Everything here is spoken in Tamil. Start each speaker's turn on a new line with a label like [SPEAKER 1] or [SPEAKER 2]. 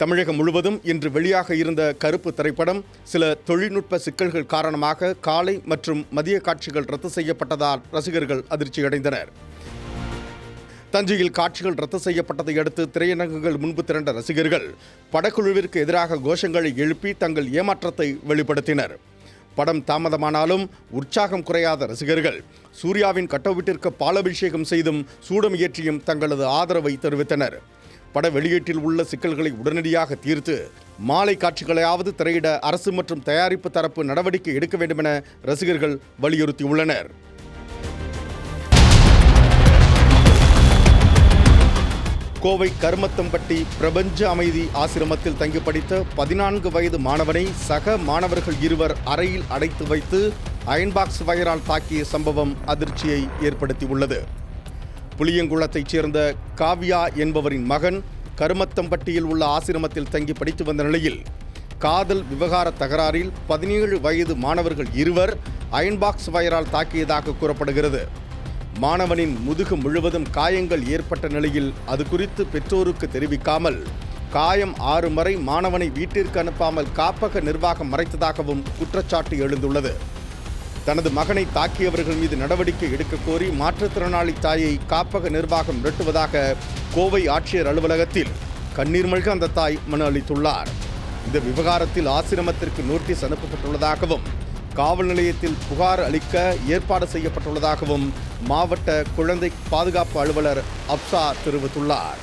[SPEAKER 1] தமிழகம் முழுவதும் இன்று வெளியாக இருந்த கருப்பு திரைப்படம் சில தொழில்நுட்ப சிக்கல்கள் காரணமாக காலை மற்றும் மதிய காட்சிகள் ரத்து செய்யப்பட்டதால் ரசிகர்கள் அதிர்ச்சியடைந்தனர். தஞ்சையில் காட்சிகள் ரத்து செய்யப்பட்டதை அடுத்து திரையரங்குகள் முன்பு திரண்ட ரசிகர்கள் படக்குழுவிற்கு எதிராக கோஷங்களை எழுப்பி தங்கள் ஏமாற்றத்தை வெளிப்படுத்தினர். படம் தாமதமானாலும் உற்சாகம் குறையாத ரசிகர்கள் சூர்யாவின் கட்டவுட்டிற்கு பாலாபிஷேகம் செய்தும் சூடம் ஏற்றியும் தங்களது ஆதரவை தெரிவித்தனர். பட வெளியீட்டில் உள்ள சிக்கல்களை உடனடியாக தீர்த்து மாலை காட்சிகளையாவது திரையிட அரசு மற்றும் தயாரிப்பு தரப்பு நடவடிக்கை எடுக்க வேண்டுமென ரசிகர்கள் வலியுறுத்தியுள்ளனர். கோவை கருமத்தம்பட்டி பிரபஞ்ச அமைதி ஆசிரமத்தில் தங்கி படித்த 14 வயது மாணவனை சக மாணவர்கள் இருவர் அறையில் அடைத்து வைத்து அயன்பாக்ஸ் வயரால் தாக்கிய சம்பவம் அதிர்ச்சியை ஏற்படுத்தியுள்ளது. புளியங்குளத்தைச் சேர்ந்த காவ்யா என்பவரின் மகன் கருமத்தம்பட்டியில் உள்ள ஆசிரமத்தில் தங்கி படித்து வந்த நிலையில் காதல் விவகார தகராறில் 17 வயது மாணவர்கள் இருவர் அயன்பாக்ஸ் வயரால் தாக்கியதாக கூறப்படுகிறது. மாணவனின் முதுகு முழுவதும் காயங்கள் ஏற்பட்ட நிலையில் அது குறித்து பெற்றோருக்கு தெரிவிக்காமல் காயம் 6 வரை மாணவனை வீட்டிற்கு அனுப்பாமல் காப்பக நிர்வாகம் மறைத்ததாகவும் குற்றச்சாட்டு எழுந்துள்ளது. தனது மகனை தாக்கியவர்கள் மீது நடவடிக்கை எடுக்க கோரி மாற்றுத்திறனாளி தாயை காப்பக நிர்வாகம் மிரட்டுவதாக கோவை ஆட்சியர் அலுவலகத்தில் கண்ணீர் மல்க அந்த தாய் மனு அளித்துள்ளார். இந்த விவகாரத்தில் ஆசிரமத்திற்கு நோட்டீஸ் அனுப்பப்பட்டுள்ளதாகவும் காவல் நிலையத்தில் புகார் அளிக்க ஏற்பாடு செய்யப்பட்டுள்ளதாகவும் மாவட்ட குழந்தை பாதுகாப்பு அலுவலர் அப்சா தெரிவித்துள்ளார்.